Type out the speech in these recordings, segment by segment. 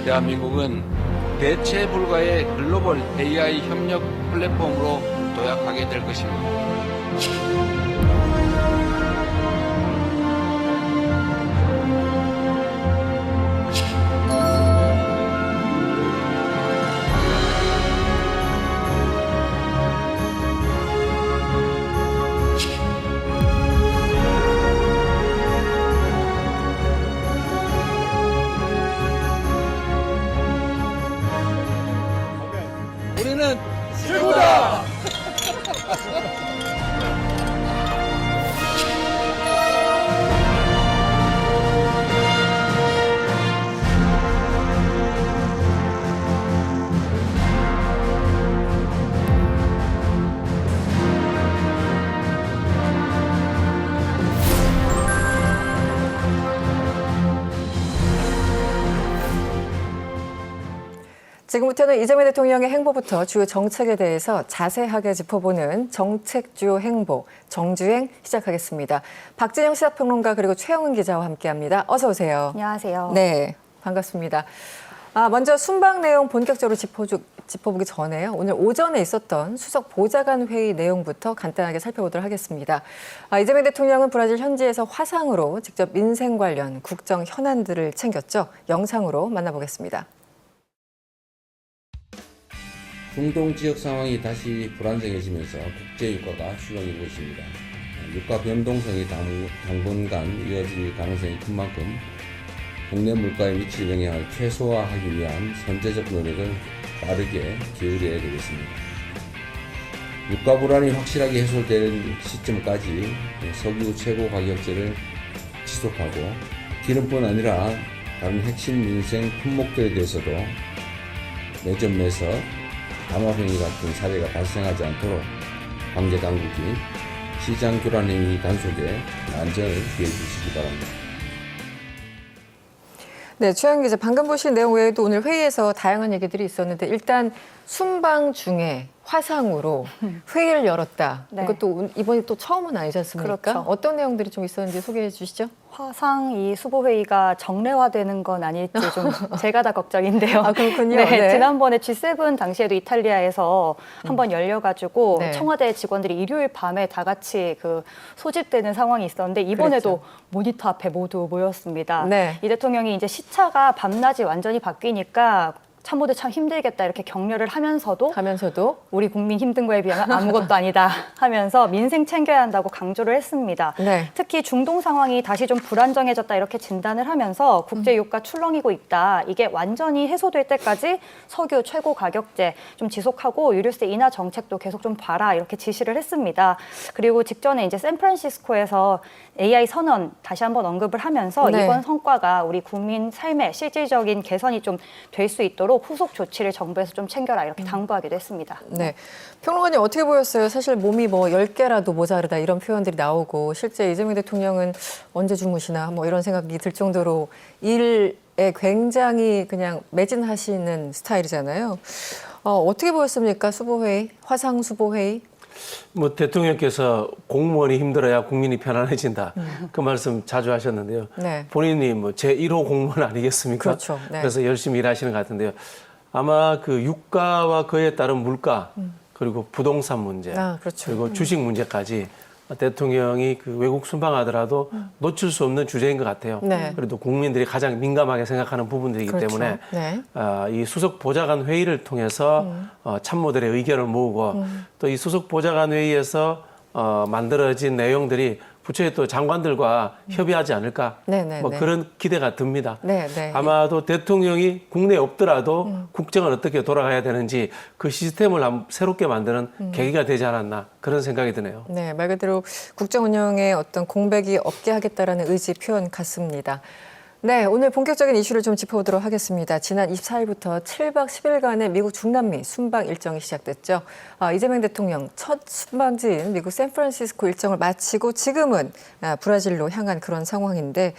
대한민국은 대체 불가의 글로벌 AI 협력 플랫폼으로 도약하게 될 것입니다. 우리는 최고다! 지금부터는 이재명 대통령의 행보부터 주요 정책에 대해서 자세하게 짚어보는 정책 주요 행보, 정주행 시작하겠습니다. 박진영 시사평론가 그리고 최영은 기자와 함께합니다. 어서 오세요. 안녕하세요. 네, 반갑습니다. 먼저 순방 내용 본격적으로 짚어보기 전에요. 오늘 오전에 있었던 수석 보좌관 회의 내용부터 간단하게 살펴보도록 하겠습니다. 이재명 대통령은 브라질 현지에서 화상으로 직접 민생 관련 국정 현안들을 챙겼죠. 영상으로 만나보겠습니다. 중동 지역 상황이 다시 불안정해지면서 국제 유가가 추정이고 있습니다. 유가 변동성이 당분간 이어질 가능성이 큰 만큼 국내 물가에 미칠 영향을 최소화하기 위한 선제적 노력을 빠르게 기울여야 되겠습니다. 유가 불안이 확실하게 해소될 시점까지 석유 최고 가격제를 지속하고 기름뿐 아니라 다른 핵심 민생 품목들에 대해서도 매점에서 담화행위 같은 사례가 발생하지 않도록 관계당국이 시장 교란 행위 단속에 안전을 기해 주시기 바랍니다. 네, 최영 기자, 방금 보신 내용 외에도 오늘 회의에서 다양한 얘기들이 있었는데 일단 순방 중에 화상으로 회의를 열었다. 네. 이것도 이번이 또 처음은 아니지 않습니까? 그렇죠. 어떤 내용들이 좀 있었는지 소개해 주시죠. 화상 이 수보회의가 정례화되는 건 아닐지 좀 제가 다 걱정인데요. 아, 그렇군요. 네, 네. 지난번에 G7 당시에도 이탈리아에서 한번 열려가지고 네. 청와대 직원들이 일요일 밤에 다 같이 소집되는 상황이 있었는데 이번에도 그랬죠. 모니터 앞에 모두 모였습니다. 네. 이 대통령이 이제 시차가 밤낮이 완전히 바뀌니까 참모들 참 힘들겠다 이렇게 격려를 하면서도 우리 국민 힘든 거에 비하면 아무것도 아니다 하면서 민생 챙겨야 한다고 강조를 했습니다. 네. 특히 중동 상황이 다시 좀 불안정해졌다 이렇게 진단을 하면서 국제 유가 출렁이고 있다. 이게 완전히 해소될 때까지 석유 최고 가격제 좀 지속하고 유류세 인하 정책도 계속 좀 봐라 이렇게 지시를 했습니다. 그리고 직전에 이제 샌프란시스코에서 AI 선언 다시 한번 언급을 하면서 네. 이번 성과가 우리 국민 삶의 실질적인 개선이 좀 될 수 있도록 후속 조치를 정부에서 좀 챙겨라 이렇게 당부하기도 했습니다. 네. 평론가님 어떻게 보였어요? 사실 몸이 10개라도 모자르다 이런 표현들이 나오고 실제 이재명 대통령은 언제 주무시나 이런 생각이 들 정도로 일에 굉장히 그냥 매진하시는 스타일이잖아요. 어떻게 보였습니까? 수보회의, 화상 수보회의? 대통령께서 공무원이 힘들어야 국민이 편안해진다. 그 말씀 자주 하셨는데요. 네. 본인이 제1호 공무원 아니겠습니까? 그렇죠. 네. 그래서 열심히 일하시는 것 같은데요. 아마 유가와 그에 따른 물가, 그리고 부동산 문제, 그렇죠. 그리고 주식 문제까지 대통령이 외국 순방하더라도 놓칠 수 없는 주제인 것 같아요. 네. 그래도 국민들이 가장 민감하게 생각하는 부분들이기 그렇죠. 때문에 네. 이 수석 보좌관 회의를 통해서 참모들의 의견을 모으고 또 이 수석 보좌관 회의에서 만들어진 내용들이 부처의 또 장관들과 협의하지 않을까 그런 기대가 듭니다. 네, 네. 아마도 대통령이 국내에 없더라도 국정을 어떻게 돌아가야 되는지 그 시스템을 새롭게 만드는 계기가 되지 않았나 그런 생각이 드네요. 네, 말 그대로 국정 운영에 어떤 공백이 없게 하겠다라는 의지 표현 같습니다. 네, 오늘 본격적인 이슈를 좀 짚어보도록 하겠습니다. 지난 24일부터 7박 10일간의 미국 중남미 순방 일정이 시작됐죠. 이재명 대통령 첫 순방지인 미국 샌프란시스코 일정을 마치고 지금은 브라질로 향한 그런 상황인데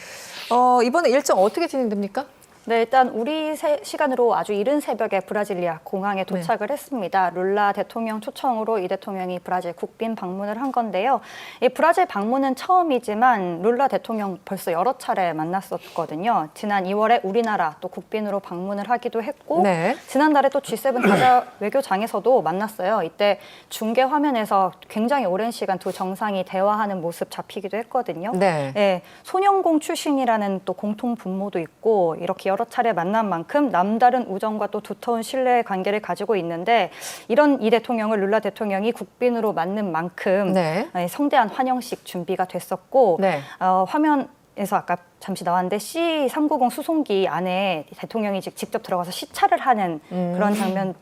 이번에 일정 어떻게 진행됩니까? 네, 일단 우리 시간으로 아주 이른 새벽에 브라질리아 공항에 도착을 했습니다. 룰라 대통령 초청으로 이 대통령이 브라질 국빈 방문을 한 건데요. 이 브라질 방문은 처음이지만 룰라 대통령 벌써 여러 차례 만났었거든요. 지난 2월에 우리나라 또 국빈으로 방문을 하기도 했고 네. 지난달에 또 G7 다자 외교장에서도 만났어요. 이때 중계 화면에서 굉장히 오랜 시간 두 정상이 대화하는 모습 잡히기도 했거든요. 네. 네, 소년공 출신이라는 또 공통 분모도 있고 이렇게 여러 차례 만난 만큼 남다른 우정과 또 두터운 신뢰 관계를 가지고 있는데 이런 이 대통령을 룰라 대통령이 국빈으로 맞는 만큼 네. 성대한 환영식 준비가 됐었고 네. 화면에서 아까 잠시 나왔는데 C390 수송기 안에 대통령이 직접 들어가서 시찰을 하는 그런 장면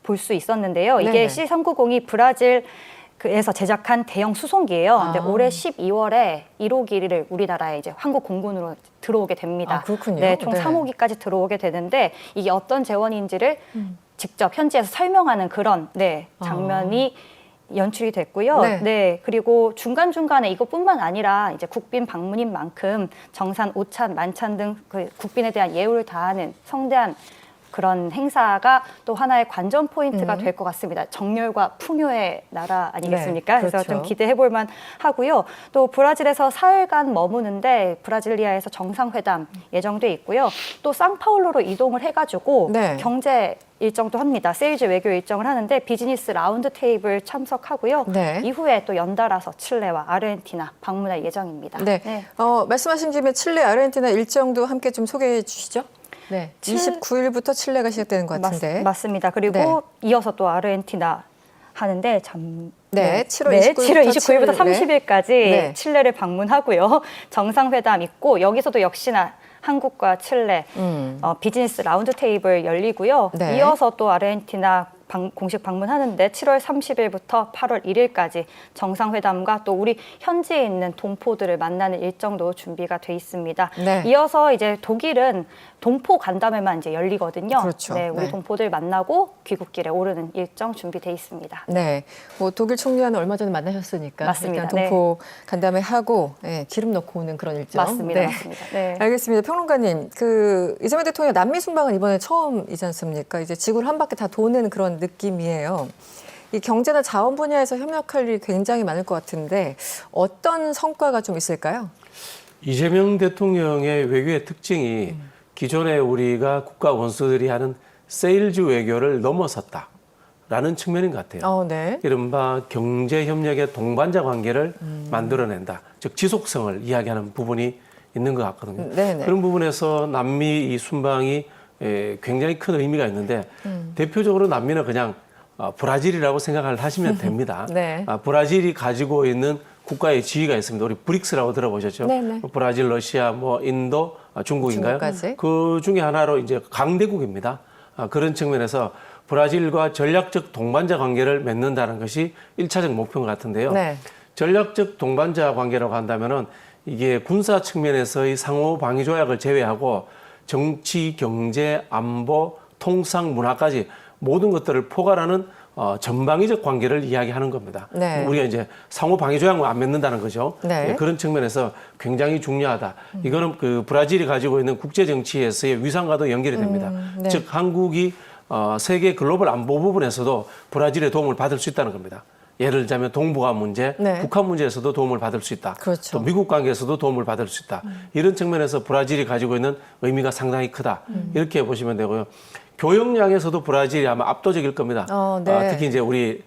볼 수 있었는데요. 이게 네네. C390이 브라질 에서 제작한 대형 수송기예요. 근데 올해 12월에 1호기를 우리나라에 이제 한국 공군으로 들어오게 됩니다. 아, 그렇군요. 네, 총 네. 3호기까지 들어오게 되는데 이게 어떤 재원인지를 직접 현지에서 설명하는 그런 장면이 연출이 됐고요. 네. 네, 그리고 중간중간에 이것뿐만 아니라 이제 국빈 방문인 만큼 정산, 오찬, 만찬 등 그 국빈에 대한 예우를 다하는 성대한 그런 행사가 또 하나의 관전 포인트가 될 것 같습니다. 정열과 풍요의 나라 아니겠습니까? 네, 그래서 그렇죠. 좀 기대해 볼 만 하고요. 또 브라질에서 사흘간 머무는데 브라질리아에서 정상회담 예정돼 있고요. 또 상파울루로 이동을 해가지고 네. 경제 일정도 합니다. 세일즈 외교 일정을 하는데 비즈니스 라운드 테이블 참석하고요. 네. 이후에 또 연달아서 칠레와 아르헨티나 방문할 예정입니다. 네. 말씀하신 김에 칠레, 아르헨티나 일정도 함께 좀 소개해 주시죠. 네. 29일부터 칠레가 시작되는 것 같은데. 맞습니다. 그리고 네. 이어서 또 아르헨티나 하는데 네, 7월 29일부터 30일까지 네. 칠레를 방문하고요. 정상회담 있고 여기서도 역시나 한국과 칠레 비즈니스 라운드 테이블 열리고요. 네. 이어서 또 아르헨티나 공식 방문하는데 7월 30일부터 8월 1일까지 정상회담과 또 우리 현지에 있는 동포들을 만나는 일정도 준비가 돼 있습니다. 네. 이어서 이제 독일은 동포 간담회만 이제 열리거든요. 그렇죠. 네, 우리 네. 동포들 만나고 귀국길에 오르는 일정 준비돼 있습니다. 네, 뭐 독일 총리와는 얼마 전에 만나셨으니까 맞습니다. 일단 동포 간담회 하고 기름 넣고 오는 그런 일정. 맞습니다. 네. 맞습니다. 네. 알겠습니다. 평론가님, 이재명 대통령 남미 순방은 이번에 처음이지 않습니까? 이제 지구를 한 바퀴 다 도는 그런 느낌이에요. 이 경제나 자원 분야에서 협력할 일이 굉장히 많을 것 같은데 어떤 성과가 좀 있을까요? 이재명 대통령의 외교의 특징이 기존에 우리가 국가 원수들이 하는 세일즈 외교를 넘어섰다라는 측면인 것 같아요. 네. 이른바 경제협력의 동반자 관계를 만들어낸다. 즉 지속성을 이야기하는 부분이 있는 것 같거든요. 네네. 그런 부분에서 남미 이 순방이 굉장히 큰 의미가 있는데 대표적으로 남미는 그냥 브라질이라고 생각을 하시면 됩니다. 네. 브라질이 가지고 있는 국가의 지위가 있습니다. 우리 브릭스라고 들어보셨죠? 네네. 브라질, 러시아, 인도, 중국인가요? 중국까지. 그 중에 하나로 이제 강대국입니다. 그런 측면에서 브라질과 전략적 동반자 관계를 맺는다는 것이 1차적 목표인 것 같은데요. 네. 전략적 동반자 관계라고 한다면은 이게 군사 측면에서의 상호 방위 조약을 제외하고 정치, 경제, 안보, 통상, 문화까지 모든 것들을 포괄하는 전방위적 관계를 이야기하는 겁니다. 네. 우리가 이제 상호 방위 조약을 안 맺는다는 거죠. 네. 그런 측면에서 굉장히 중요하다. 이거는 그 브라질이 가지고 있는 국제 정치에서의 위상과도 연결이 됩니다. 네. 즉 한국이 세계 글로벌 안보 부분에서도 브라질의 도움을 받을 수 있다는 겁니다. 예를 들자면 동북아 문제, 네. 북한 문제에서도 도움을 받을 수 있다. 그렇죠. 또 미국 관계에서도 도움을 받을 수 있다. 이런 측면에서 브라질이 가지고 있는 의미가 상당히 크다. 이렇게 보시면 되고요. 교역량에서도 브라질이 아마 압도적일 겁니다. 네. 특히 이제 우리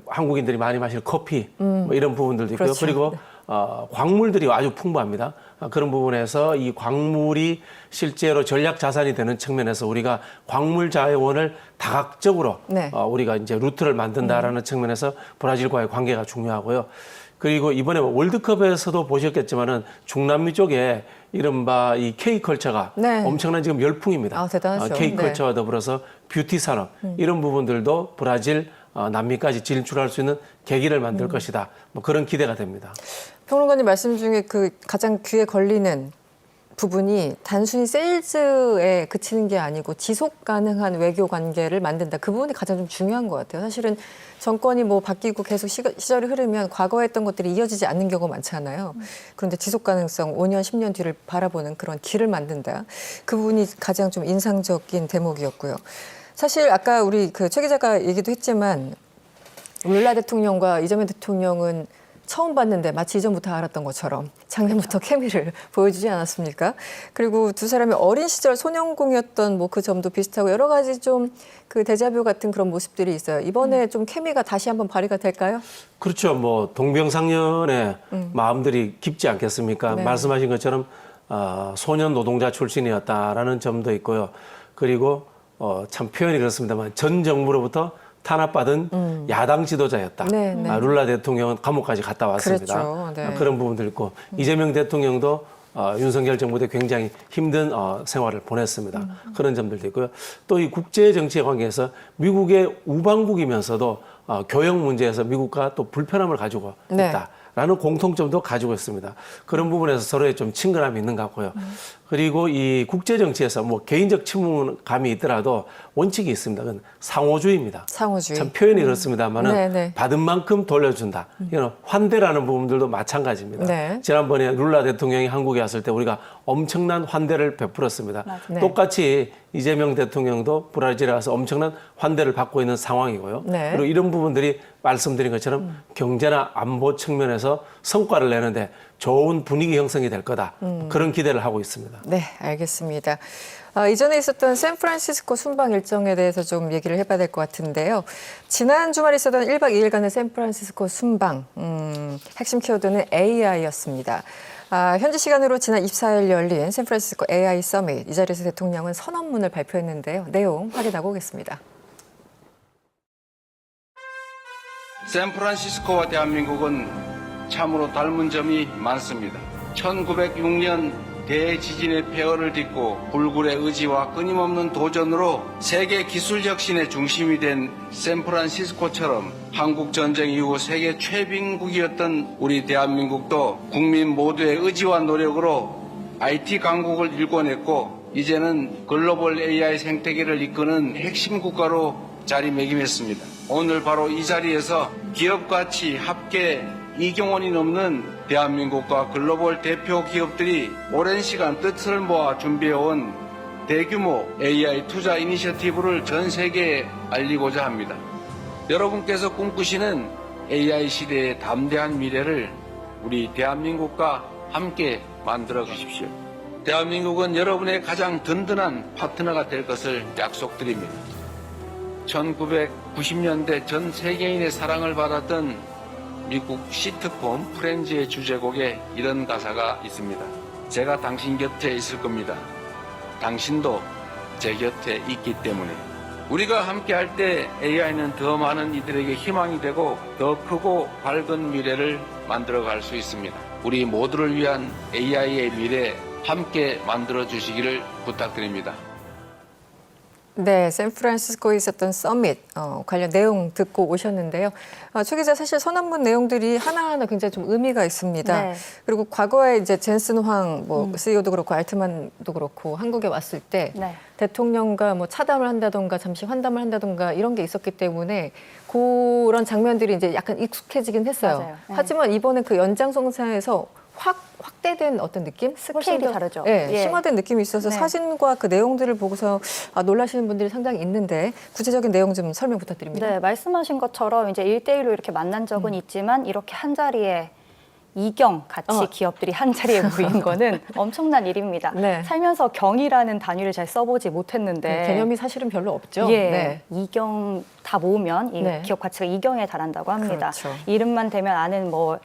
한국인들이 많이 마시는 커피 뭐 이런 부분들도 있고요. 그렇죠. 그리고 광물들이 아주 풍부합니다. 그런 부분에서 이 광물이 실제로 전략 자산이 되는 측면에서 우리가 광물 자원을 다각적으로 네. 우리가 이제 루트를 만든다라는 측면에서 브라질과의 관계가 중요하고요. 그리고 이번에 월드컵에서도 보셨겠지만은 중남미 쪽에 이른바 이 K컬처가 네. 엄청난 지금 열풍입니다. 대단하죠. K컬처와 더불어서 뷰티 산업 이런 부분들도 브라질, 남미까지 진출할 수 있는 계기를 만들 것이다. 뭐 그런 기대가 됩니다. 평론가님 말씀 중에 가장 귀에 걸리는 부분이 단순히 세일즈에 그치는 게 아니고 지속 가능한 외교 관계를 만든다. 그 부분이 가장 좀 중요한 것 같아요. 사실은 정권이 뭐 바뀌고 계속 시절이 흐르면 과거에 했던 것들이 이어지지 않는 경우가 많잖아요. 그런데 지속 가능성 5년, 10년 뒤를 바라보는 그런 길을 만든다. 그 부분이 가장 좀 인상적인 대목이었고요. 사실 아까 우리 그 최 기자가 얘기도 했지만 룰라 대통령과 이재명 대통령은 처음 봤는데 마치 이전부터 알았던 것처럼 작년부터 케미를 보여주지 않았습니까? 그리고 두 사람이 어린 시절 소년공이었던 뭐 그 점도 비슷하고 여러 가지 좀 그 데자뷰 같은 그런 모습들이 있어요. 이번에 좀 케미가 다시 한번 발휘가 될까요? 그렇죠. 뭐 동병상련의 마음들이 깊지 않겠습니까? 네. 말씀하신 것처럼 소년 노동자 출신이었다라는 점도 있고요. 그리고 참 표현이 그렇습니다만 전 정부로부터 탄압받은 야당 지도자였다. 네, 네. 룰라 대통령은 감옥까지 갔다 왔습니다. 그렇죠. 네. 그런 부분도 있고 이재명 대통령도 윤석열 정부 때 굉장히 힘든 생활을 보냈습니다. 그런 점들도 있고요. 또 이 국제 정치의 관계에서 미국의 우방국이면서도 교역 문제에서 미국과 또 불편함을 가지고 네. 있다라는 공통점도 가지고 있습니다. 그런 부분에서 서로의 좀 친근함이 있는 것 같고요. 그리고 이 국제 정치에서 뭐 개인적 친분감이 있더라도 원칙이 있습니다. 그건 상호주의입니다. 상호주의. 참 표현이 그렇습니다만은 네, 네. 받은 만큼 돌려준다. 이건 환대라는 부분들도 마찬가지입니다. 네. 지난번에 룰라 대통령이 한국에 왔을 때 우리가 엄청난 환대를 베풀었습니다. 네. 똑같이 이재명 대통령도 브라질에 와서 엄청난 환대를 받고 있는 상황이고요. 네. 그리고 이런 부분들이 말씀드린 것처럼 경제나 안보 측면에서 성과를 내는데 좋은 분위기 형성이 될 거다. 그런 기대를 하고 있습니다. 네, 알겠습니다. 이전에 있었던 샌프란시스코 순방 일정에 대해서 좀 얘기를 해봐야 될 것 같은데요. 지난 주말에 있었던 1박 2일간의 샌프란시스코 순방, 핵심 키워드는 AI였습니다. 현지 시간으로 지난 24일 열린 샌프란시스코 AI 서밋, 이 자리에서 대통령은 선언문을 발표했는데요. 내용 확인하고 오겠습니다. 샌프란시스코와 대한민국은 참으로 닮은 점이 많습니다. 1906년 대지진의 폐허를 딛고 불굴의 의지와 끊임없는 도전으로 세계 기술 혁신의 중심이 된 샌프란시스코처럼 한국 전쟁 이후 세계 최빈국이었던 우리 대한민국도 국민 모두의 의지와 노력으로 IT 강국을 일궈냈고 이제는 글로벌 AI 생태계를 이끄는 핵심 국가로 자리매김했습니다. 오늘 바로 이 자리에서 기업 가치 합계 2경원이 넘는 대한민국과 글로벌 대표 기업들이 오랜 시간 뜻을 모아 준비해온 대규모 AI 투자 이니셔티브를 전 세계에 알리고자 합니다. 여러분께서 꿈꾸시는 AI 시대의 담대한 미래를 우리 대한민국과 함께 만들어 주십시오. 대한민국은 여러분의 가장 든든한 파트너가 될 것을 약속드립니다. 1990년대 전 세계인의 사랑을 받았던 미국 시트콤 프렌즈의 주제곡에 이런 가사가 있습니다. 제가 당신 곁에 있을 겁니다. 당신도 제 곁에 있기 때문에. 우리가 함께 할 때 AI는 더 많은 이들에게 희망이 되고 더 크고 밝은 미래를 만들어갈 수 있습니다. 우리 모두를 위한 AI의 미래 함께 만들어 주시기를 부탁드립니다. 네, 샌프란시스코에 있었던 서밋 관련 내용 듣고 오셨는데요. 최 기자, 사실 선언문 내용들이 하나하나 굉장히 좀 의미가 있습니다. 네. 그리고 과거에 이제 젠슨 황 CEO도 그렇고 알트만도 그렇고 한국에 왔을 때 네. 대통령과 뭐 차담을 한다던가 잠시 환담을 한다던가 이런 게 있었기 때문에 그런 장면들이 이제 약간 익숙해지긴 했어요. 맞아요. 네. 하지만 이번에 그 연장선상에서 확대된 어떤 느낌? 훨씬 더 다르죠. 네, 예. 심화된 느낌이 있어서 네. 사진과 그 내용들을 보고서 놀라시는 분들이 상당히 있는데 구체적인 내용 좀 설명 부탁드립니다. 네, 말씀하신 것처럼 이제 1대1로 이렇게 만난 적은 있지만 이렇게 한 자리에 이경 같이 기업들이 한 자리에 모인 거는 엄청난 일입니다. 네. 살면서 경이라는 단위를 잘 써보지 못했는데 네, 개념이 사실은 별로 없죠. 예, 네. 이경 다 모으면 이 네. 기업 가치가 이경에 달한다고 합니다. 그렇죠. 이름만 되면 아는 뭐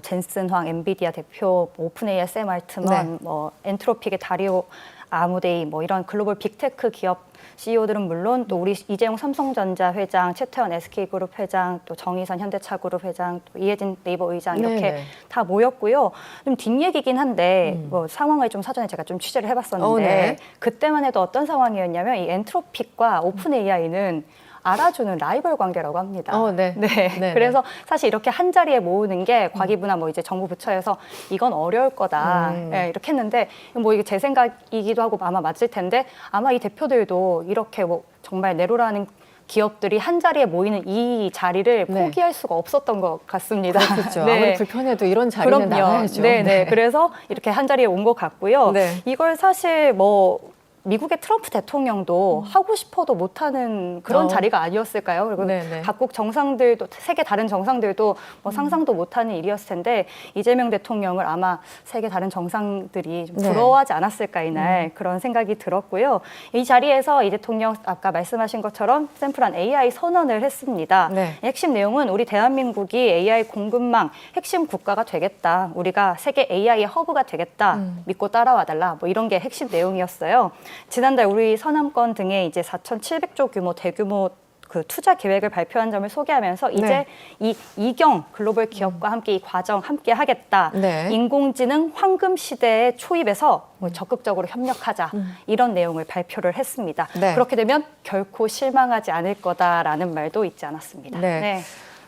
젠슨 황 엔비디아 대표, 오픈 AI 샘 알트먼, 네. 뭐 엔트로픽의 다리오 아무데이, 뭐 이런 글로벌 빅테크 기업 CEO들은 물론 또 우리 이재용 삼성전자 회장, 최태원 SK그룹 회장, 또 정의선 현대차그룹 회장, 또 이혜진 네이버 의장 이렇게 네네. 다 모였고요. 좀 뒷얘기긴 한데 뭐 상황을 좀 사전에 제가 좀 취재를 해봤었는데 네. 그때만 해도 어떤 상황이었냐면 이 엔트로픽과 오픈 AI는 알아주는 라이벌 관계라고 합니다. 네. 네. 그래서 사실 이렇게 한 자리에 모으는 게 과기부나 뭐 이제 정부 부처에서 이건 어려울 거다. 네, 이렇게 했는데 뭐 이게 제 생각이기도 하고 아마 맞을 텐데 아마 이 대표들도 이렇게 뭐 정말 내로라는 기업들이 한 자리에 모이는 이 자리를 네. 포기할 수가 없었던 것 같습니다. 그렇죠. 아무리 불편해도 이런 자리는 나가야죠. 네. 그래서 이렇게 한 자리에 온 것 같고요. 네. 이걸 사실 뭐 미국의 트럼프 대통령도 하고 싶어도 못하는 그런 자리가 아니었을까요? 그리고 네네. 각국 정상들도 세계 다른 정상들도 뭐 상상도 못하는 일이었을 텐데 이재명 대통령을 아마 세계 다른 정상들이 좀 네. 부러워하지 않았을까 이날 그런 생각이 들었고요. 이 자리에서 이 대통령 아까 말씀하신 것처럼 샘플한 AI 선언을 했습니다. 네. 핵심 내용은 우리 대한민국이 AI 공급망 핵심 국가가 되겠다. 우리가 세계 AI의 허브가 되겠다. 믿고 따라와달라. 뭐 이런 게 핵심 내용이었어요. 지난달 우리 서남권 등에 이제 4,700조 규모 대규모 그 투자 계획을 발표한 점을 소개하면서 이제 네. 이 이경 글로벌 기업과 함께 이 과정 함께 하겠다. 네. 인공지능 황금 시대에 초입해서 뭐 적극적으로 협력하자. 이런 내용을 발표를 했습니다. 네. 그렇게 되면 결코 실망하지 않을 거다라는 말도 있지 않았습니다. 네.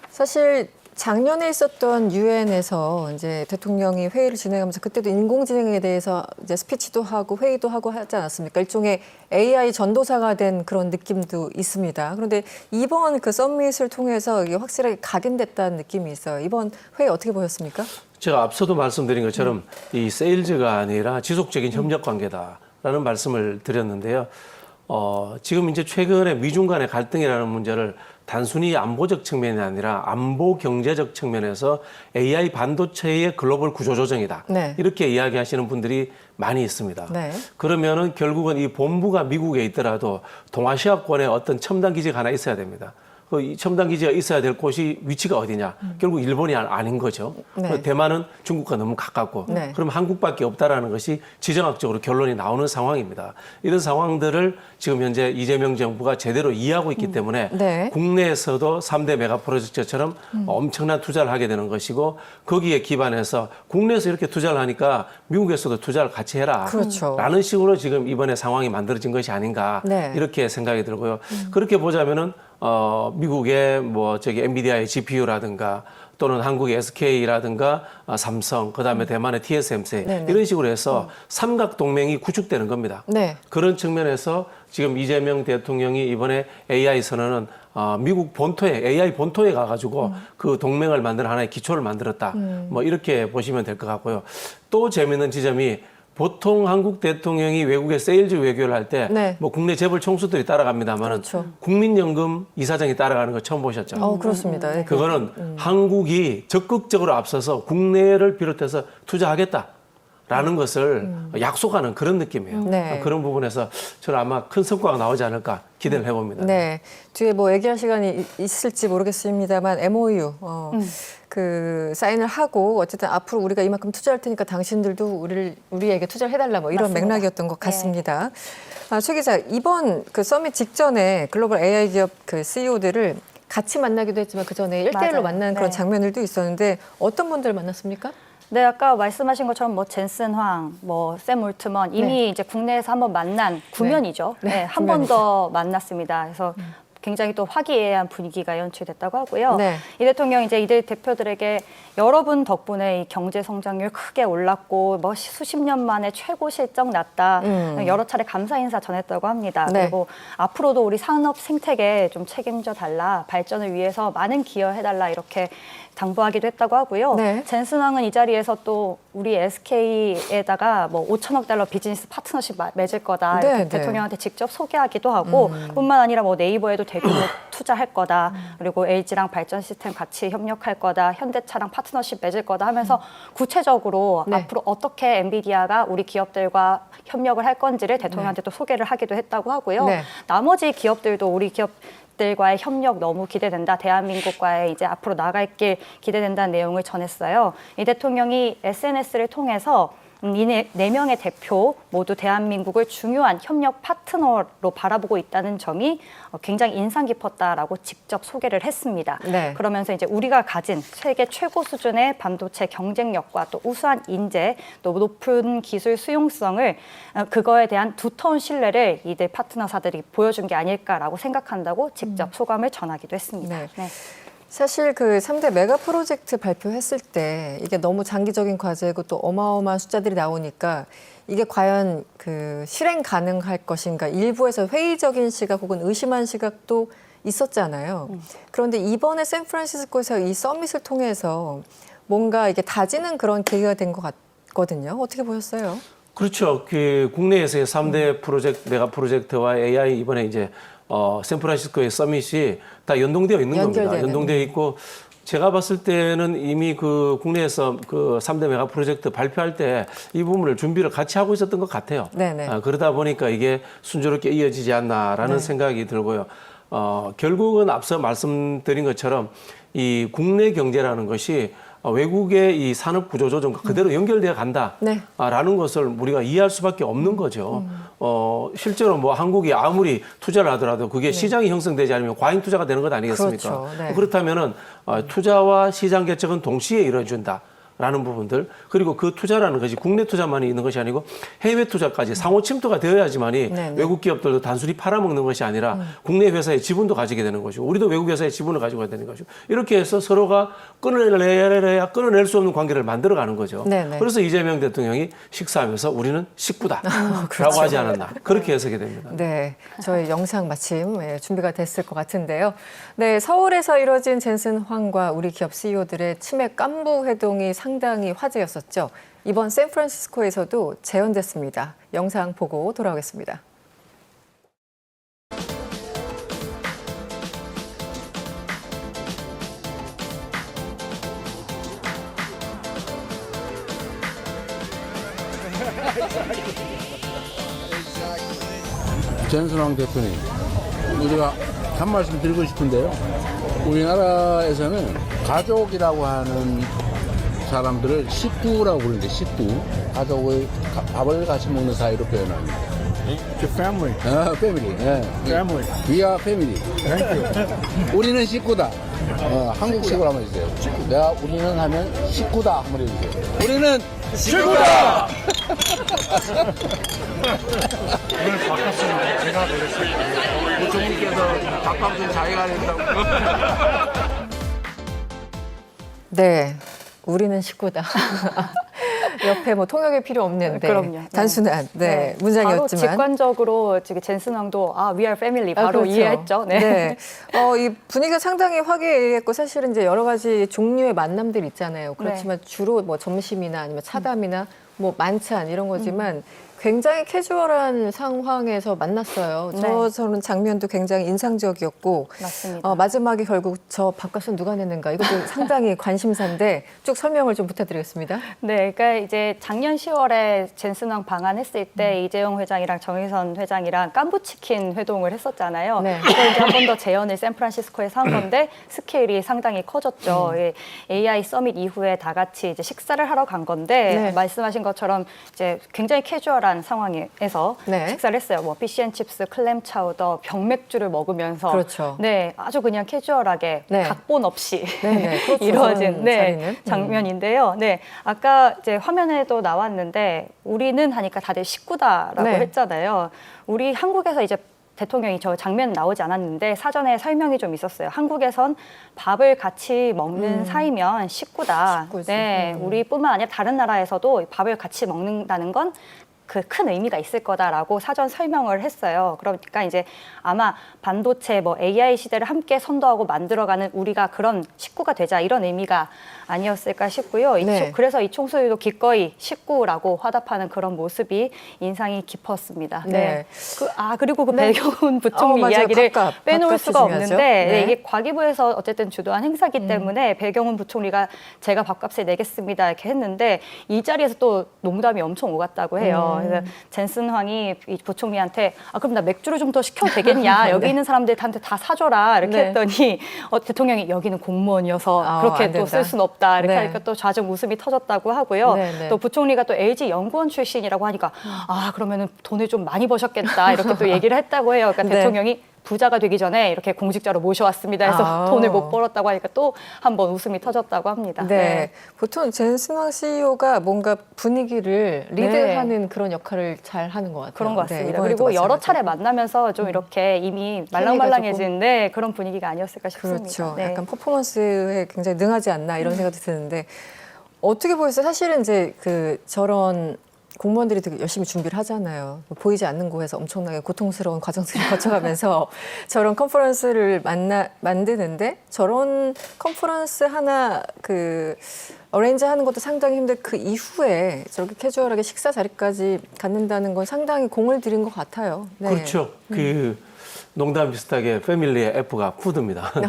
사실 작년에 있었던 유엔에서 이제 대통령이 회의를 진행하면서 그때도 인공지능에 대해서 이제 스피치도 하고 회의도 하고 하지 않았습니까? 일종의 AI 전도사가 된 그런 느낌도 있습니다. 그런데 이번 그 서밋을 통해서 이게 확실하게 각인됐다는 느낌이 있어요. 이번 회의 어떻게 보셨습니까? 제가 앞서도 말씀드린 것처럼 이 세일즈가 아니라 지속적인 협력 관계다라는 말씀을 드렸는데요. 지금 이제 최근에 미중 간의 갈등이라는 문제를 단순히 안보적 측면이 아니라 안보 경제적 측면에서 AI 반도체의 글로벌 구조 조정이다. 네. 이렇게 이야기하시는 분들이 많이 있습니다. 네. 그러면은 결국은 이 본부가 미국에 있더라도 동아시아권에 어떤 첨단 기지가 하나 있어야 됩니다. 이 첨단 기지가 있어야 될 곳이 위치가 어디냐? 결국 일본이 아닌 거죠. 네. 대만은 중국과 너무 가깝고, 네. 그럼 한국밖에 없다라는 것이 지정학적으로 결론이 나오는 상황입니다. 이런 상황들을 지금 현재 이재명 정부가 제대로 이해하고 있기 때문에 네. 국내에서도 3대 메가 프로젝트처럼 엄청난 투자를 하게 되는 것이고 거기에 기반해서 국내에서 이렇게 투자를 하니까 미국에서도 투자를 같이 해라. 그렇죠. 라는 식으로 지금 이번에 상황이 만들어진 것이 아닌가 네. 이렇게 생각이 들고요. 그렇게 보자면은 미국의 뭐 저기 엔비디아의 GPU라든가 또는 한국의 SK라든가 삼성, 그다음에 대만의 TSMC 네네. 이런 식으로 해서 삼각 동맹이 구축되는 겁니다. 네. 그런 측면에서 지금 이재명 대통령이 이번에 AI 선언은 미국 본토에 AI 본토에 가가지고 그 동맹을 만드는 하나의 기초를 만들었다. 뭐 이렇게 보시면 될 것 같고요. 또 재미있는 지점이 보통 한국 대통령이 외국에 세일즈 외교를 할 때 네. 뭐 국내 재벌 총수들이 따라갑니다만은 그렇죠. 국민연금 이사장이 따라가는 거 처음 보셨죠? 그렇습니다. 네. 그거는 한국이 적극적으로 앞서서 국내를 비롯해서 투자하겠다라는 것을 약속하는 그런 느낌이에요. 네. 그런 부분에서 저는 아마 큰 성과가 나오지 않을까 기대를 해봅니다. 네. 뒤에 뭐 얘기할 시간이 있을지 모르겠습니다만 MOU 그 사인을 하고 어쨌든 앞으로 우리가 이만큼 투자할 테니까 당신들도 우리에게 투자를 해달라 뭐 이런 맞습니다. 맥락이었던 것 같습니다. 최 기자, 이번 그 서밋 직전에 글로벌 AI 기업 그 CEO들을 같이 만나기도 했지만 그 전에 1대1로 맞아요. 만나는 그런 네. 장면들도 있었는데 어떤 분들 만났습니까? 네, 아까 말씀하신 것처럼 뭐 젠슨 황, 뭐 샘 올트먼 이미 이제 국내에서 한번 만난 구면이죠. 네. 네, 한 번 더 만났습니다. 그래서 굉장히 또 화기애애한 분위기가 연출됐다고 하고요. 네. 이 대통령 이제 이들 대표들에게 여러분 덕분에 이 경제 성장률 크게 올랐고 뭐 수십 년 만에 최고 실적 났다. 여러 차례 감사 인사 전했다고 합니다. 네. 그리고 앞으로도 우리 산업 생태계 좀 책임져 달라. 발전을 위해서 많은 기여해 달라 이렇게 당부하기도 했다고 하고요. 네. 젠슨 황은 이 자리에서 또 우리 SK에다가 뭐 5천억 달러 비즈니스 파트너십 맺을 거다. 네, 이렇게 네. 대통령한테 직접 소개하기도 하고 뿐만 아니라 뭐 네이버에도 대규모 투자할 거다. 그리고 LG랑 발전 시스템 같이 협력할 거다. 현대차랑 파트너십 맺을 거다 하면서 구체적으로 네. 앞으로 어떻게 엔비디아가 우리 기업들과 협력을 할 건지를 대통령한테 또 소개를 하기도 했다고 하고요. 네. 나머지 기업들도 우리 기업들과의 협력 너무 기대된다. 대한민국과의 이제 앞으로 나갈 길 기대된다는 내용을 전했어요. 이 대통령이 SNS를 통해서 이 네 명의 대표 모두 대한민국을 중요한 협력 파트너로 바라보고 있다는 점이 굉장히 인상 깊었다라고 직접 소개를 했습니다. 네. 그러면서 이제 우리가 가진 세계 최고 수준의 반도체 경쟁력과 또 우수한 인재, 또 높은 기술 수용성을 그거에 대한 두터운 신뢰를 이들 파트너사들이 보여준 게 아닐까라고 생각한다고 직접 소감을 전하기도 했습니다. 네. 네. 사실 그 3대 메가 프로젝트 발표했을 때 이게 너무 장기적인 과제고 또 어마어마한 숫자들이 나오니까 이게 과연 그 실행 가능할 것인가 일부에서 회의적인 시각 혹은 의심한 시각도 있었잖아요. 그런데 이번에 샌프란시스코에서 이 서밋을 통해서 뭔가 이게 다지는 그런 계기가 된 것 같거든요. 어떻게 보셨어요? 그렇죠. 그 국내에서의 3대 프로젝트, 메가 프로젝트와 AI 이번에 이제 샌프란시스코의 서밋이 다 연동되어 있는 겁니다. 연동되어 있고 제가 봤을 때는 이미 그 국내에서 그 3대 메가 프로젝트 발표할 때 이 부분을 준비를 같이 하고 있었던 것 같아요. 네네. 그러다 보니까 이게 순조롭게 이어지지 않나라는 생각이 들고요. 결국은 앞서 말씀드린 것처럼 이 국내 경제라는 것이 외국의 이 산업 구조 조정과 그대로 연결되어 간다라는 것을 우리가 이해할 수밖에 없는 거죠. 실제로 뭐 한국이 아무리 투자를 하더라도 그게 시장이 형성되지 않으면 과잉 투자가 되는 것 아니겠습니까? 그렇죠. 네. 그렇다면은 투자와 시장 개척은 동시에 이루어진다. 라는 부분들 그리고 그 투자라는 것이 국내 투자만이 있는 것이 아니고 해외 투자까지 상호 침투가 되어야지만이 외국 기업들도 단순히 팔아먹는 것이 아니라 국내 회사의 지분도 가지게 되는 것이고 우리도 외국 회사의 지분을 가지고 가야 되는 것이고 이렇게 해서 서로가 끊어낼 수 없는 관계를 만들어가는 거죠. 네네. 그래서 이재명 대통령이 식사하면서 우리는 식구다라고 그렇죠. 하지 않았나 그렇게 해석이 됩니다. 네, 저희 영상 마침 준비가 됐을 것 같은데요. 네, 서울에서 이뤄진 젠슨 황과 우리 기업 CEO들의 치맥 깐부 회동이 상당히 화제였었죠. 이번 샌프란시스코에서도 재현됐습니다. 영상 보고 돌아오겠습니다. 젠슨왕 대표님, 우리가 한 말씀 드리고 싶은데요. 우리나라에서는 가족이라고 하는 사람들을 식구라고 부르는데 식구, 가족의 밥을 같이 먹는 사이로 표현합니다. The family. 패밀리. Family. We are family. Thank you. 우리는 식구다. 한국식으로 한번 해주세요. 내가 우리는 하면 식구다 한번 해주세요. 우리는 식구다. 오늘 바꿨습니다. 제가 그랬어요. 부총리께서 밥방송 자기가 된다고. 네, 우리는 식구다. 옆에 뭐 통역이 필요 없는데 그럼요. 단순한 문장이었지만 바로 직관적으로 지금 젠슨 왕도 We are family 바로 그렇죠. 이해했죠. 네. 이 분위기가 상당히 화기애애했고 사실은 이제 여러 가지 종류의 만남들 있잖아요. 그렇지만 주로 뭐 점심이나 아니면 차담이나 뭐 만찬 이런 거지만 굉장히 캐주얼한 상황에서 만났어요. 저는 장면도 굉장히 인상적이었고 맞습니다. 마지막에 결국 저 밥값은 누가 내는가 이것도 상당히 관심사인데 쭉 설명을 좀 부탁드리겠습니다. 네, 그러니까 이제 작년 10월에 젠슨왕 방한했을 때 이재용 회장이랑 정의선 회장이랑 깐부치킨 회동을 했었잖아요. 네. 그래서 이제 한 번 더 재연을 샌프란시스코에서 한 건데 스케일이 상당히 커졌죠. AI 서밋 이후에 다 같이 이제 식사를 하러 간 건데 말씀하신 것처럼 이제 굉장히 캐주얼한 상황에서 식사를 했어요. 뭐 피시앤칩스, 클램 차우더, 병맥주를 먹으면서 그렇죠. 네, 아주 그냥 캐주얼하게 각본 없이 그렇죠. 이루어진 자리는. 장면인데요. 네, 아까 이제 화면에도 나왔는데 우리는 하니까 다들 식구다라고 했잖아요. 우리 한국에서 이제 대통령이 저 장면 나오지 않았는데 사전에 설명이 좀 있었어요. 한국에선 밥을 같이 먹는 사이면 식구다. 식구지. 네, 우리뿐만 아니라 다른 나라에서도 밥을 같이 먹는다는 건 그 큰 의미가 있을 거다라고 사전 설명을 했어요. 그러니까 이제 아마 반도체 뭐 AI 시대를 함께 선도하고 만들어가는 우리가 그런 식구가 되자 이런 의미가 아니었을까 싶고요. 그래서 이 총수들도 기꺼이 식구라고 화답하는 그런 모습이 인상이 깊었습니다. 네. 그리고 그 배경훈 부총리 이야기를 빼놓을 수가 없는데 이게 과기부에서 어쨌든 주도한 행사기 때문에 배경훈 부총리가 제가 밥값을 내겠습니다 이렇게 했는데 이 자리에서 또 농담이 엄청 오갔다고 해요. 그래서 젠슨 황이 이 부총리한테 그럼 나 맥주를 좀 더 시켜도 되겠냐? 여기 있는 사람들한테 다 사줘라 이렇게 네. 했더니 대통령이 여기는 공무원이어서 그렇게 안 또 된다. 쓸 수는 없다 이렇게 네. 하니까 또 좌정 웃음이 터졌다고 하고요. 네, 네. 또 부총리가 또 LG 연구원 출신이라고 하니까 그러면은 돈을 좀 많이 버셨겠다 이렇게 또 얘기를 했다고 해요. 그러니까 네. 대통령이 부자가 되기 전에 이렇게 공직자로 모셔왔습니다. 해서 돈을 못 벌었다고 하니까 또 한 번 웃음이 터졌다고 합니다. 네. 보통 젠슨왕 CEO가 뭔가 분위기를 리드하는 그런 역할을 잘 하는 것 같아요. 그런 것 같습니다. 이번에도 그리고 여러 마찬가지고. 차례 만나면서 좀 이렇게 이미 케미가 말랑말랑해지는데 그런 분위기가 아니었을까 싶습니다. 그렇죠. 네. 약간 퍼포먼스에 굉장히 능하지 않나 이런 생각도 드는데 어떻게 보였어요? 사실은 이제 저런 공무원들이 되게 열심히 준비를 하잖아요. 보이지 않는 곳에서 엄청나게 고통스러운 과정들을 거쳐가면서 저런 컨퍼런스를 만드는데 저런 컨퍼런스 하나 어레인지 하는 것도 상당히 힘든데 그 이후에 저렇게 캐주얼하게 식사 자리까지 갖는다는 건 상당히 공을 들인 것 같아요. 네. 그렇죠. 농담 비슷하게 패밀리의 F가 푸드입니다. 네.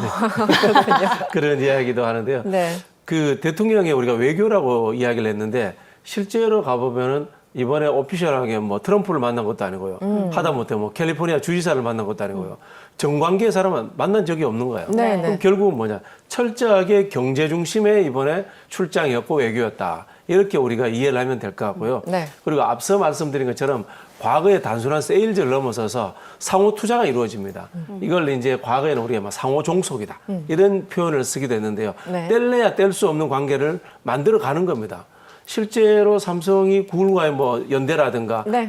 그런 이야기도 하는데요. 네. 대통령의 우리가 외교라고 이야기를 했는데 실제로 가보면은 이번에 오피셜하게 뭐 트럼프를 만난 것도 아니고요. 하다못해 뭐 캘리포니아 주지사를 만난 것도 아니고요. 정관계 사람은 만난 적이 없는 거예요. 네, 그럼 네. 결국은 뭐냐? 철저하게 경제 중심의 이번에 출장이었고 외교였다. 이렇게 우리가 이해를 하면 될 것 같고요. 네. 그리고 앞서 말씀드린 것처럼 과거의 단순한 세일즈를 넘어서서 상호 투자가 이루어집니다. 이걸 이제 과거에는 우리가 막 상호 종속이다. 이런 표현을 쓰기도 했는데요. 네. 뗄래야 뗄 수 없는 관계를 만들어 가는 겁니다. 실제로 삼성이 구글과의 뭐 연대라든가 네.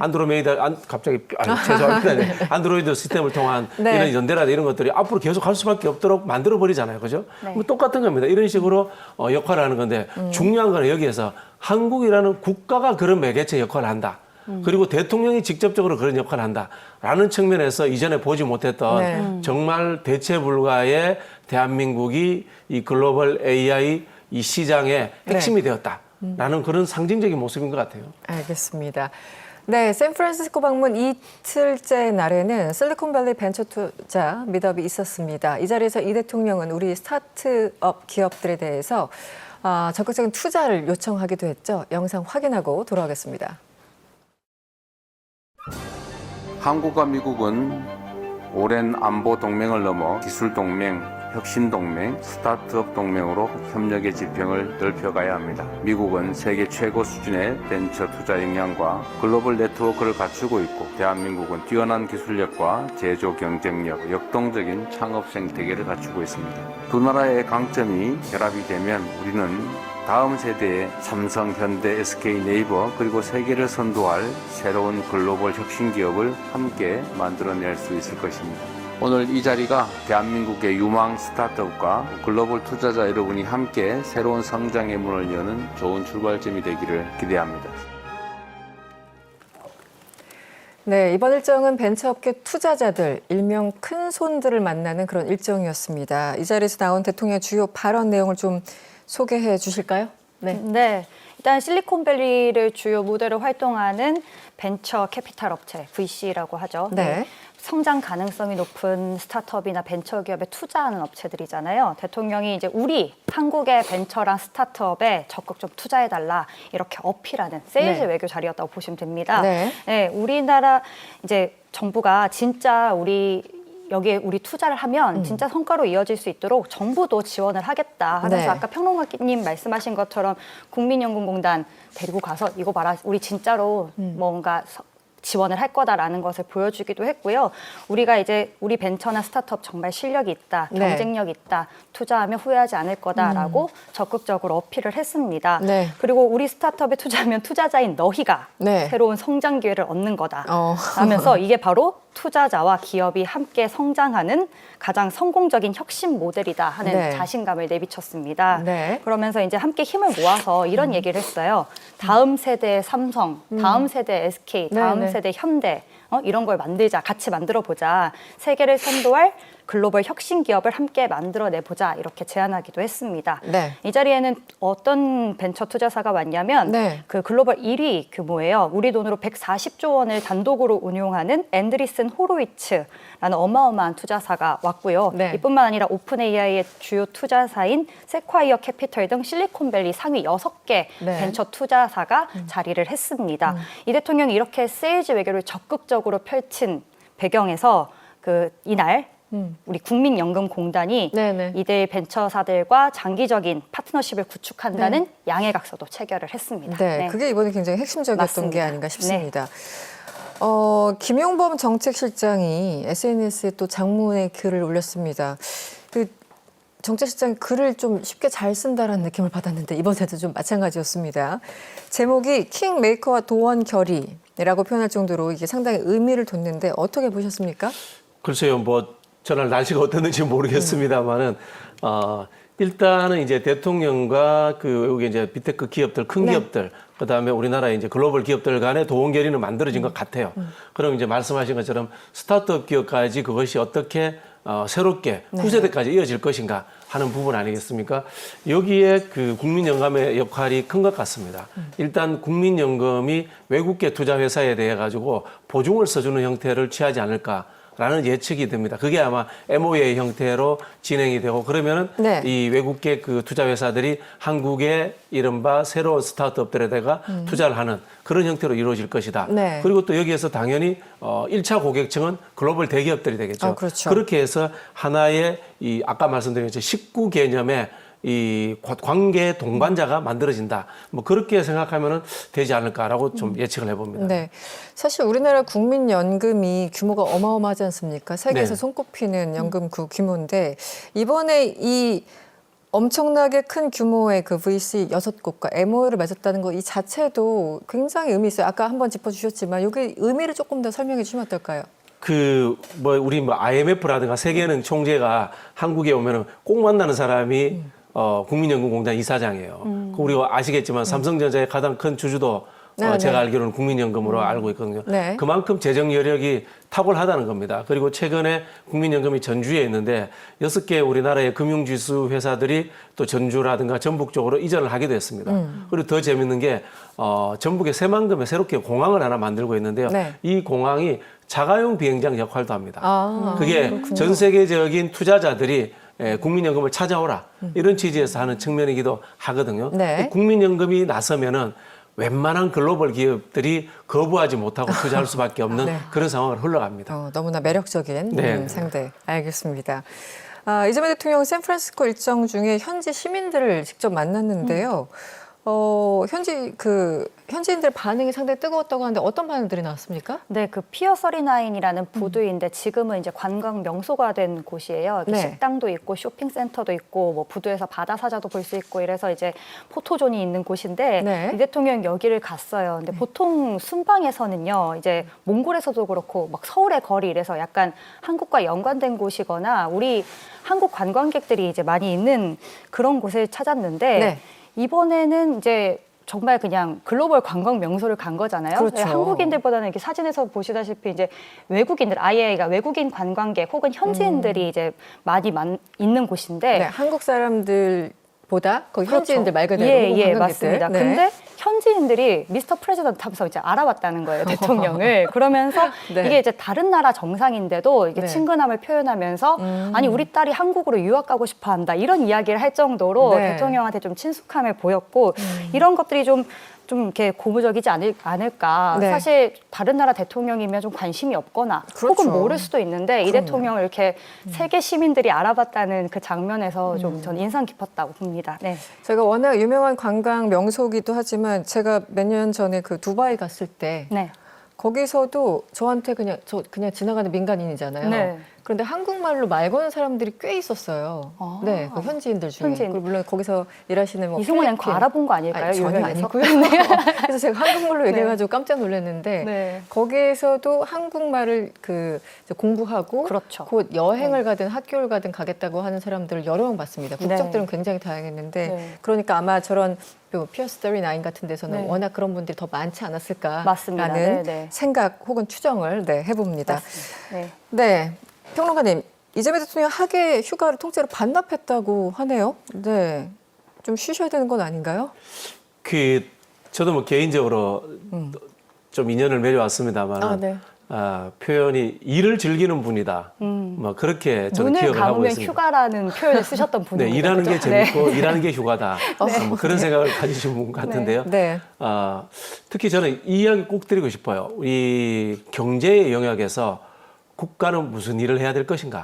죄송합니다. 안드로이드 시스템을 통한 네. 이런 연대라든가 이런 것들이 앞으로 계속 할 수밖에 없도록 만들어 버리잖아요. 그죠? 네. 뭐 똑같은 겁니다. 이런 식으로 역할을 하는 건데 중요한 건 여기에서 한국이라는 국가가 그런 매개체 역할을 한다. 그리고 대통령이 직접적으로 그런 역할을 한다라는 측면에서 이전에 보지 못했던 네. 정말 대체 불가의 대한민국이 이 글로벌 AI 이 시장의 핵심이 되었다라는 그런 상징적인 모습인 것 같아요. 알겠습니다. 네, 샌프란시스코 방문 이틀째 날에는 실리콘밸리 벤처 투자 미트업이 있었습니다. 이 자리에서 이 대통령은 우리 스타트업 기업들에 대해서 적극적인 투자를 요청하기도 했죠. 영상 확인하고 돌아오겠습니다. 한국과 미국은 오랜 안보 동맹을 넘어 기술 동맹, 혁신 동맹, 스타트업 동맹으로 협력의 지평을 넓혀가야 합니다. 미국은 세계 최고 수준의 벤처 투자 역량과 글로벌 네트워크를 갖추고 있고 대한민국은 뛰어난 기술력과 제조 경쟁력, 역동적인 창업 생태계를 갖추고 있습니다. 두 나라의 강점이 결합이 되면 우리는 다음 세대의 삼성, 현대, SK, 네이버 그리고 세계를 선도할 새로운 글로벌 혁신 기업을 함께 만들어낼 수 있을 것입니다. 오늘 이 자리가 대한민국의 유망 스타트업과 글로벌 투자자 여러분이 함께 새로운 성장의 문을 여는 좋은 출발점이 되기를 기대합니다. 네, 이번 일정은 벤처업계 투자자들, 일명 큰손들을 만나는 그런 일정이었습니다. 이 자리에서 나온 대통령의 주요 발언 내용을 좀 소개해 주실까요? 네. 일단 실리콘밸리를 주요 무대로 활동하는 벤처 캐피탈 업체, VC라고 하죠. 네. 성장 가능성이 높은 스타트업이나 벤처 기업에 투자하는 업체들이잖아요. 대통령이 이제 우리 한국의 벤처랑 스타트업에 적극 좀 투자해달라 이렇게 어필하는 세일즈 네. 외교 자리였다고 보시면 됩니다. 네. 네, 우리나라 이제 정부가 진짜 여기에 우리 투자를 하면 진짜 성과로 이어질 수 있도록 정부도 지원을 하겠다 하면서 네. 아까 평론가님 말씀하신 것처럼 국민연금공단 데리고 가서 이거 봐라 우리 진짜로 뭔가 지원을 할 거다라는 것을 보여주기도 했고요. 우리가 이제 우리 벤처나 스타트업 정말 실력이 있다, 네. 경쟁력이 있다, 투자하면 후회하지 않을 거다라고 적극적으로 어필을 했습니다. 네. 그리고 우리 스타트업에 투자하면 투자자인 너희가 네. 새로운 성장 기회를 얻는 거다 하면서 이게 바로 투자자와 기업이 함께 성장하는 가장 성공적인 혁신 모델이다 하는 네. 자신감을 내비쳤습니다. 네. 그러면서 이제 함께 힘을 모아서 이런 얘기를 했어요. 다음 세대의 삼성, 다음 세대의 SK, 다음 네. 세대 현대 이런 걸 만들자, 같이 만들어 보자. 세계를 선도할 글로벌 혁신 기업을 함께 만들어내보자 이렇게 제안하기도 했습니다. 네. 이 자리에는 어떤 벤처 투자사가 왔냐면 네. 그 글로벌 1위 규모예요. 우리 돈으로 140조 원을 단독으로 운용하는 앤드리슨 호로위츠라는 어마어마한 투자사가 왔고요. 네. 이뿐만 아니라 오픈 AI의 주요 투자사인 세콰이어 캐피털 등 실리콘밸리 상위 6개 네. 벤처 투자사가 자리를 했습니다. 이 대통령이 이렇게 세일즈 외교를 적극적으로 펼친 배경에서 이날 우리 국민연금공단이 네네. 이들 벤처사들과 장기적인 파트너십을 구축한다는 양해각서도 체결을 했습니다. 네, 그게 이번에 굉장히 핵심적이었던 맞습니다. 게 아닌가 싶습니다. 김용범 정책실장이 SNS에 또 장문의 글을 올렸습니다. 그 정책실장이 글을 좀 쉽게 잘 쓴다라는 느낌을 받았는데 이번에도 좀 마찬가지였습니다. 제목이 킹메이커와 도원 결의라고 표현할 정도로 이게 상당히 의미를 뒀는데 어떻게 보셨습니까? 글쎄요, 뭐 저날 날씨가 어땠는지 모르겠습니다만은 일단은 이제 대통령과 그 외국의 이제 비테크 기업들, 큰 네. 기업들, 그다음에 우리나라의 이제 글로벌 기업들 간의 도원 결의는 만들어진 것 같아요. 그럼 이제 말씀하신 것처럼 스타트업 기업까지 그것이 어떻게 새롭게 후세대까지 이어질 것인가 하는 부분 아니겠습니까? 여기에 그 국민연금의 역할이 큰 것 같습니다. 일단 국민연금이 외국계 투자회사에 대해 가지고 보증을 써주는 형태를 취하지 않을까. 라는 예측이 됩니다. 그게 아마 MOA 형태로 진행이 되고 그러면은 네. 이 외국계 그 투자 회사들이 한국의 이른바 새로운 스타트업들에다가 투자를 하는 그런 형태로 이루어질 것이다. 네. 그리고 또 여기에서 당연히 1차 고객층은 글로벌 대기업들이 되겠죠. 그렇죠. 그렇게 해서 하나의 이 아까 말씀드린 것처럼 식구 개념의 이 관계 동반자가 만들어진다. 뭐 그렇게 생각하면은 되지 않을까라고 좀 예측을 해봅니다. 네, 사실 우리나라 국민연금이 규모가 어마어마하지 않습니까? 세계에서 네. 손꼽히는 연금 그 규모인데 이번에 이 엄청나게 큰 규모의 그 VC 6곳과 MOU를 맺었다는 거 이 자체도 굉장히 의미 있어요. 아까 한번 짚어주셨지만 여기 의미를 조금 더 설명해 주시면 어떨까요? 우리 IMF라든가 세계은행 총재가 한국에 오면은 꼭 만나는 사람이 국민연금공단 이사장이에요. 우리가 아시겠지만 삼성전자의 가장 큰 주주도 네, 제가 네. 알기로는 국민연금으로 알고 있거든요. 네. 그만큼 재정 여력이 탁월하다는 겁니다. 그리고 최근에 국민연금이 전주에 있는데 6개 우리나라의 금융지수 회사들이 또 전주라든가 전북 쪽으로 이전을 하기도 했습니다. 그리고 더 재밌는 게 전북의 새만금에 새롭게 공항을 하나 만들고 있는데요. 네. 이 공항이 자가용 비행장 역할도 합니다. 그게 그렇군요. 전 세계적인 투자자들이 국민연금을 찾아오라 이런 취지에서 하는 측면이기도 하거든요. 네. 국민연금이 나서면은 웬만한 글로벌 기업들이 거부하지 못하고 투자할 수밖에 없는 네. 그런 상황을 흘러갑니다. 너무나 매력적인 네. 상대. 알겠습니다. 이재명 대통령 샌프란시스코 일정 중에 현지 시민들을 직접 만났는데요. 현지인들 반응이 상당히 뜨거웠다고 하는데 어떤 반응들이 나왔습니까? 네, 그 피어 39이라는 부두인데 지금은 이제 관광 명소가 된 곳이에요. 네. 식당도 있고 쇼핑센터도 있고 뭐 부두에서 바다 사자도 볼 수 있고 이래서 이제 포토존이 있는 곳인데 네. 이 대통령 여기를 갔어요. 근데 보통 순방에서는요, 이제 몽골에서도 그렇고 막 서울의 거리 이래서 약간 한국과 연관된 곳이거나 우리 한국 관광객들이 이제 많이 있는 그런 곳을 찾았는데 네. 이번에는 이제 정말 그냥 글로벌 관광 명소를 간 거잖아요. 그렇죠. 한국인들보다는 이렇게 사진에서 보시다시피 이제 외국인들, 아예 외국인 관광객 혹은 현지인들이 이제 많이 있는 곳인데 네, 한국 사람들보다 거기 그렇죠. 현지인들 말 그대로 예, 관광객들. 맞습니다. 네. 근데 현지인들이 미스터 프레지던트 하면서 이제 알아봤다는 거예요, 대통령을. 그러면서 네. 이게 이제 다른 나라 정상인데도 이게 네. 친근함을 표현하면서 아니 우리 딸이 한국으로 유학 가고 싶어 한다 이런 이야기를 할 정도로 네. 대통령한테 좀 친숙함을 보였고 이런 것들이 좀 이렇게 고무적이지 않을까. 네. 사실 다른 나라 대통령이면 좀 관심이 없거나 그렇죠. 혹은 모를 수도 있는데 이 그럼요. 대통령을 이렇게 세계 시민들이 알아봤다는 그 장면에서 좀 전 인상 깊었다고 봅니다. 네. 제가 워낙 유명한 관광 명소기도 하지만 제가 몇 년 전에 그 두바이 갔을 때 네. 거기서도 저한테 그냥 지나가는 민간인이잖아요. 네. 그런데 한국말로 말 거는 사람들이 꽤 있었어요. 아. 네, 그 현지인들 중에. 현지인. 그리고 물론 거기서 일하시는 뭐 이승훈 앵커 필리핀. 알아본 거 아닐까요? 아니, 전혀 유명해서? 아니고요. 그래서 제가 한국말로 얘기해가지고 깜짝 놀랐는데 네. 거기에서도 한국말을 이제 공부하고 그렇죠. 곧 여행을 가든 학교를 가든 가겠다고 하는 사람들을 여러 명 봤습니다. 국적들은 굉장히 다양했는데 네. 그러니까 아마 저런 피어스 39 같은 데서는 네. 워낙 그런 분들이 더 많지 않았을까라는 맞습니다. 네, 네. 생각 혹은 추정을 해봅니다. 맞습니다. 네. 네, 평론가님. 이재명 대통령 하계 휴가를 통째로 반납했다고 하네요. 네, 좀 쉬셔야 되는 건 아닌가요? 저도 뭐 개인적으로 좀 인연을 맺어왔습니다만 아, 네. 표현이 일을 즐기는 분이다. 뭐 그렇게 저는 눈을 기억을 하고 감으면 있습니다. 휴가라는 표현을 쓰셨던 네, 분입니다. 일하는 게 그죠? 네. 재밌고 일하는 게 휴가다. 뭐 그런 생각을 가지신 분 같은데요. 네. 특히 저는 이 이야기 꼭 드리고 싶어요. 이 경제의 영역에서 국가는 무슨 일을 해야 될 것인가?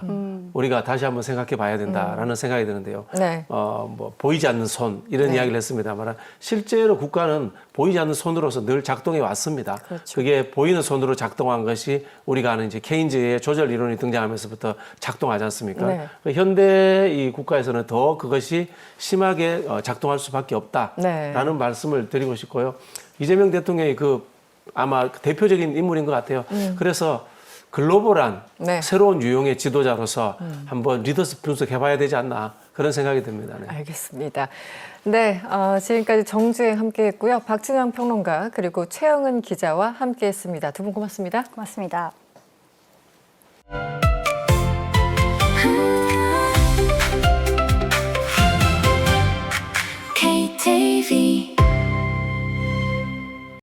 우리가 다시 한번 생각해 봐야 된다라는 생각이 드는데요. 네. 뭐 보이지 않는 손 이런 네. 이야기를 했습니다만 실제로 국가는 보이지 않는 손으로서 늘 작동해 왔습니다. 그렇죠. 그게 보이는 손으로 작동한 것이 우리가 아는 이제 케인즈의 조절 이론이 등장하면서부터 작동하지 않습니까? 네. 현대 이 국가에서는 더 그것이 심하게 작동할 수밖에 없다라는 네. 말씀을 드리고 싶고요. 이재명 대통령이 아마 대표적인 인물인 것 같아요. 그래서 글로벌한 네. 새로운 유형의 지도자로서 한번 리더십 분석해봐야 되지 않나 그런 생각이 듭니다. 네. 알겠습니다. 네, 지금까지 정주행 함께했고요. 박진영 평론가 그리고 최영은 기자와 함께했습니다. 두 분 고맙습니다. 고맙습니다.